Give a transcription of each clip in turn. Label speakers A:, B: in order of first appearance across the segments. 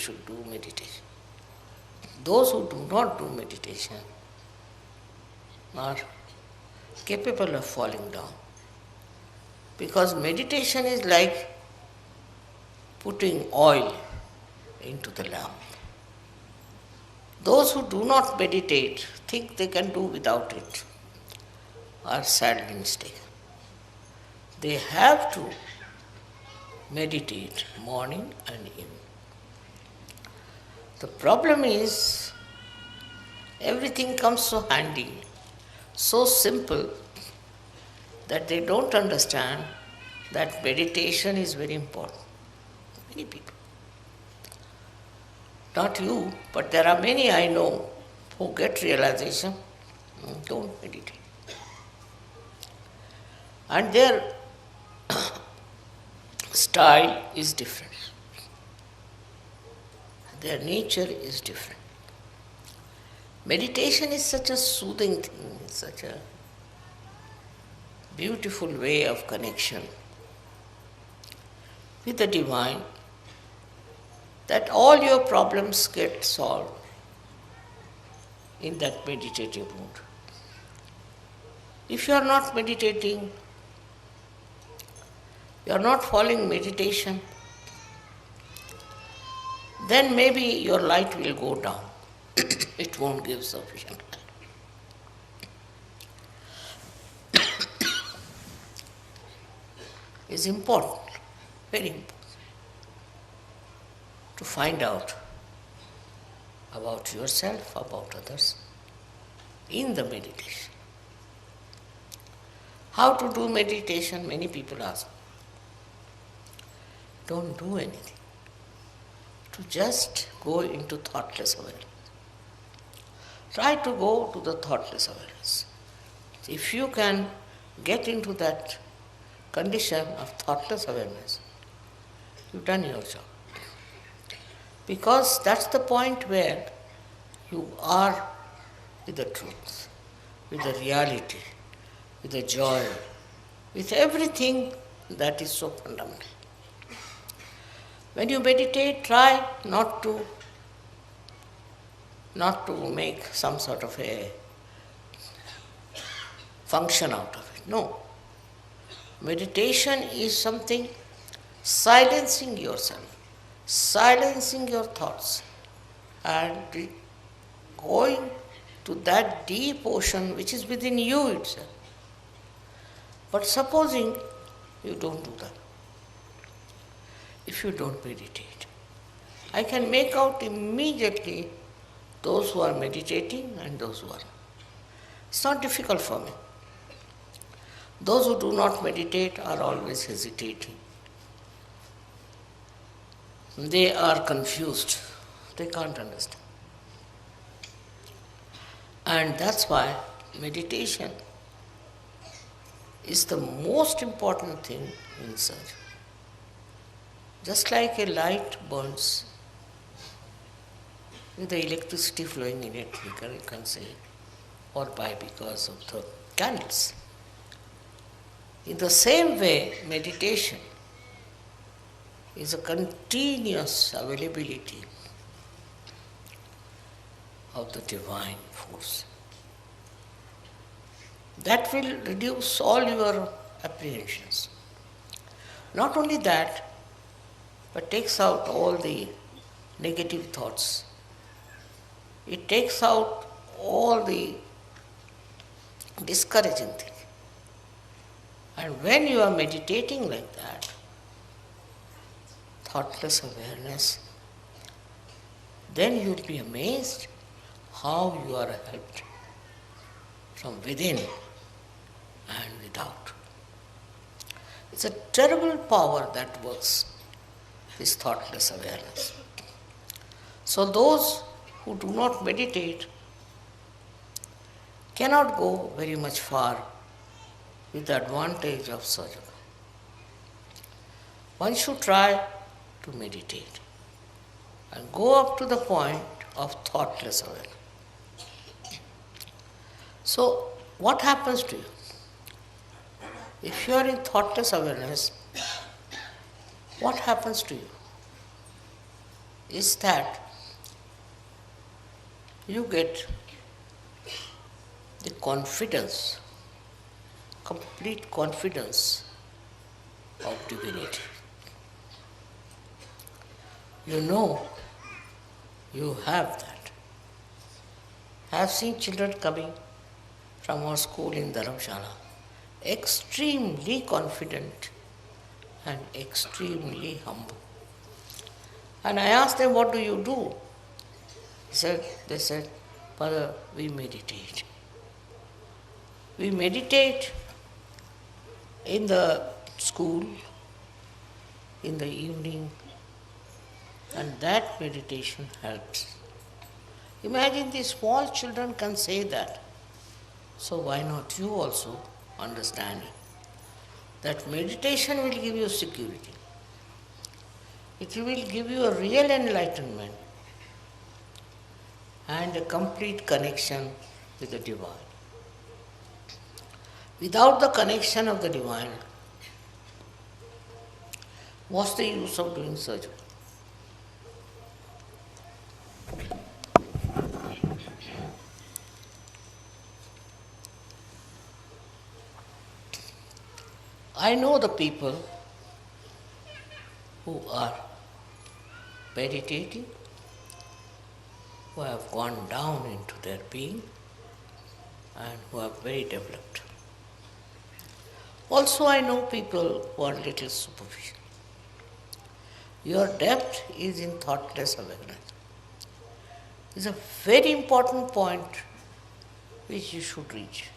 A: should do meditation. Those who do not do meditation are capable of falling down. Because meditation is like putting oil into the lamp. Those who do not meditate think they can do without it are sadly mistaken. They have to meditate morning and evening. The problem is everything comes so handy, so simple, that they don't understand that meditation is very important. Many people. Not you, but there are many I know who get realization, don't meditate. And their style is different. Their nature is different. Meditation is such a soothing thing, such a beautiful way of connection with the divine, that all your problems get solved in that meditative mood. If you are not meditating, you are not following meditation, then maybe your light will go down. It won't give sufficient light. It's important, very important, to find out about yourself, about others, in the meditation. How to do meditation? Many people ask. Don't do anything. To just go into thoughtless awareness. Try to go to the thoughtless awareness. If you can get into that condition of thoughtless awareness, you've done your job. Because that's the point where you are with the truth, with the reality, with the joy, with everything that is so fundamental. When you meditate, try not to make some sort of a function out of it. No. Meditation is something silencing yourself, silencing your thoughts, and going to that deep ocean which is within you itself. But supposing you don't do that, if you don't meditate, I can make out immediately those who are meditating and those who are not. It's not difficult for me. Those who do not meditate are always hesitating. They are confused. They can't understand. And that's why meditation is the most important thing in search. Just like a light burns with the electricity flowing in it, you can say, or because of the candles. In the same way, meditation is a continuous availability of the divine force. That will reduce all your apprehensions. Not only that, but takes out all the negative thoughts. It takes out all the discouraging things. And when you are meditating like that, thoughtless awareness, then you will be amazed how you are helped from within and without. It's a terrible power that works, this thoughtless awareness. So those who do not meditate cannot go very much far with the advantage of sadhana. One should try to meditate and go up to the point of thoughtless awareness. So, what happens to you? If you are in thoughtless awareness, what happens to you? is that you get the confidence, complete confidence of divinity. You know you have that. I have seen children coming from our school in Dharamshala, extremely confident and extremely humble. And I asked them, what do you do? They said, Father, we meditate. We meditate in the school, in the evening, and that meditation helps. Imagine these small children can say that. So why not you also understand that meditation will give you security. It will give you a real enlightenment and a complete connection with the divine. Without the connection of the divine, what's the use of doing surgery? I know the people who are meditating, who have gone down into their being and who are very developed. Also, I know people who are little superficial. Your depth is in thoughtless awareness. It's a very important point which you should reach.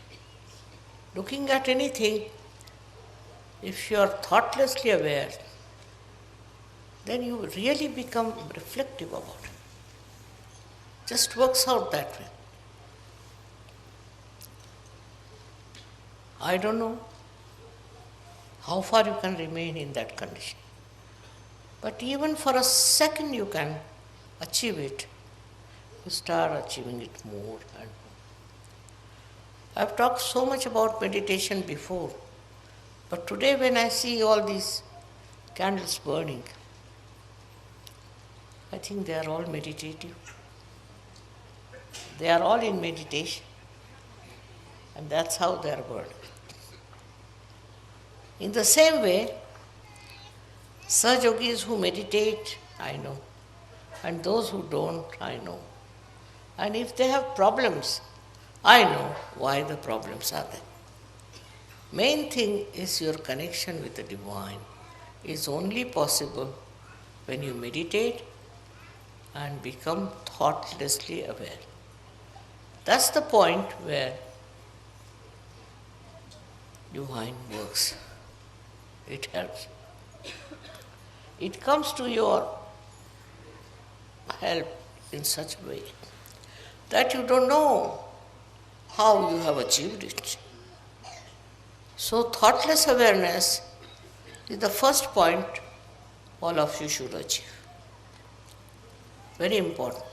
A: Looking at anything, if you are thoughtlessly aware, then you really become reflective about it. Just works out that way. I don't know how far you can remain in that condition. But even for a second you can achieve it. You start achieving it more and more. I've talked so much about meditation before, but today when I see all these candles burning, I think they are all meditative. They are all in meditation, and that's how they are burning. In the same way, such yogis who meditate, I know, and those who don't, I know. And if they have problems, I know why the problems are there. Main thing is your connection with the divine is only possible when you meditate and become thoughtlessly aware. That's the point where divine works. It helps. It comes to your help in such a way that you don't know how you have achieved it. So thoughtless awareness is the first point all of you should achieve. Very important.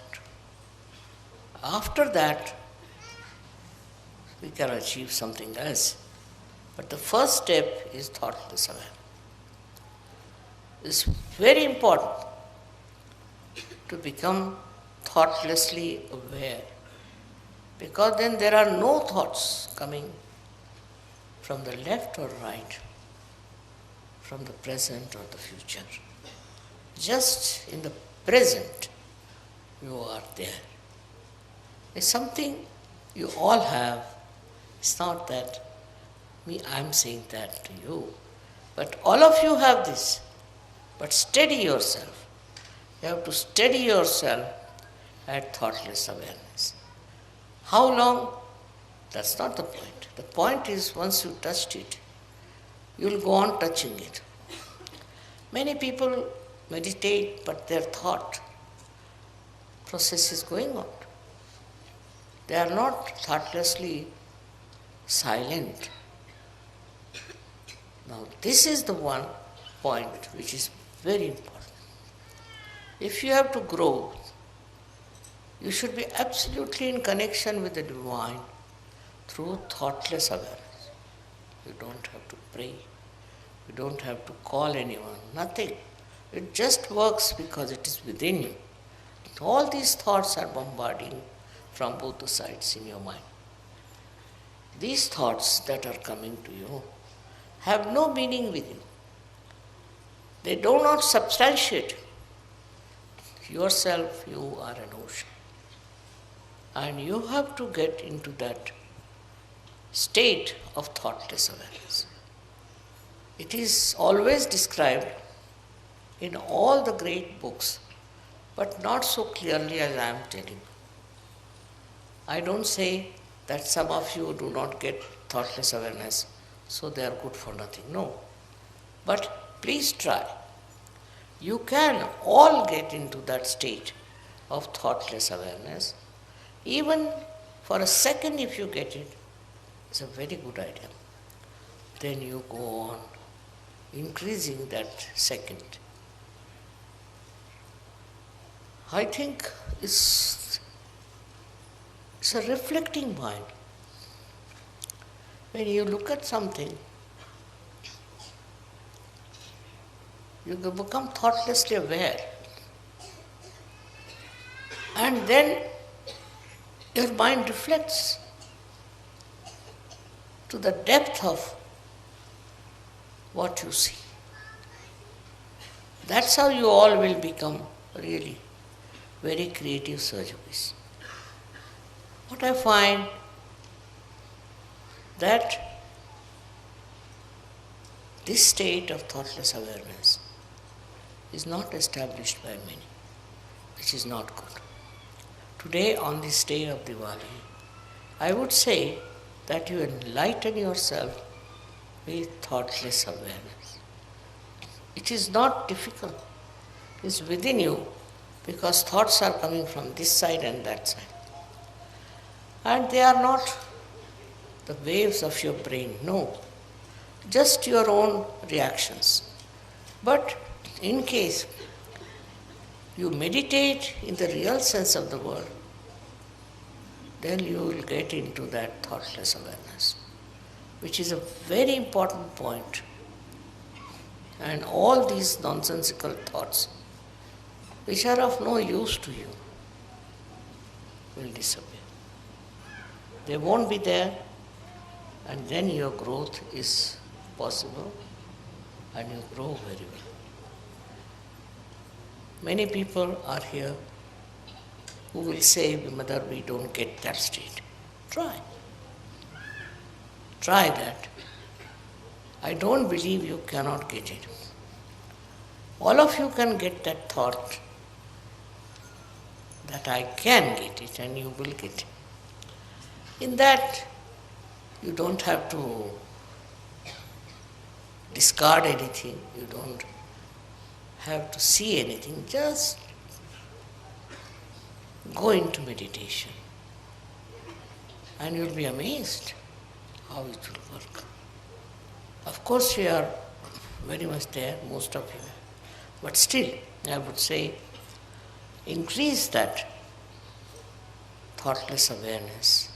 A: After that, we can achieve something else. But the first step is thoughtless awareness. It's very important to become thoughtlessly aware, because then there are no thoughts coming from the left or right, from the present or the future. Just in the present, you are there. It's something you all have. It's not that I'm saying that to you, but all of you have this. But steady yourself. You have to steady yourself at thoughtless awareness. How long? That's not the point. The point is once you touched it, you'll go on touching it. Many people meditate, but their thought process is going on. They are not thoughtlessly silent. Now, this is the one point which is very important. If you have to grow, you should be absolutely in connection with the divine through thoughtless awareness. You don't have to pray. You don't have to call anyone. Nothing. It just works because it is within you. All these thoughts are bombarding from both the sides in your mind. These thoughts that are coming to you have no meaning with you. They do not substantiate yourself. You are an ocean. And you have to get into that state of thoughtless awareness. It is always described in all the great books, but not so clearly as I am telling. I don't say that some of you do not get thoughtless awareness, so they are good for nothing. No. But please try. You can all get into that state of thoughtless awareness. Even for a second, if you get it, it's a very good idea. Then you go on increasing that second. I think it's a reflecting mind. When you look at something, you become thoughtlessly aware. And then your mind reflects to the depth of what you see. That's how you all will become really very creative surgeons. What I find that this state of thoughtless awareness is not established by many, which is not good. Today, on this day of Diwali, I would say that you enlighten yourself with thoughtless awareness. It is not difficult. It is within you, because thoughts are coming from this side and that side. And they are not the waves of your brain, no. Just your own reactions. But in case you meditate in the real sense of the word, then you will get into that thoughtless awareness, which is a very important point. And all these nonsensical thoughts, which are of no use to you, will disappear. They won't be there, and then your growth is possible, and you grow very well. Many people are here who will say, Mother, we don't get that state. Try. Try that. I don't believe you cannot get it. All of you can get that thought that I can get it, and you will get it. In that, you don't have to discard anything, you don't have to see anything, just go into meditation. And you'll be amazed how it will work. Of course, you are very much there, most of you. But still, I would say, increase that thoughtless awareness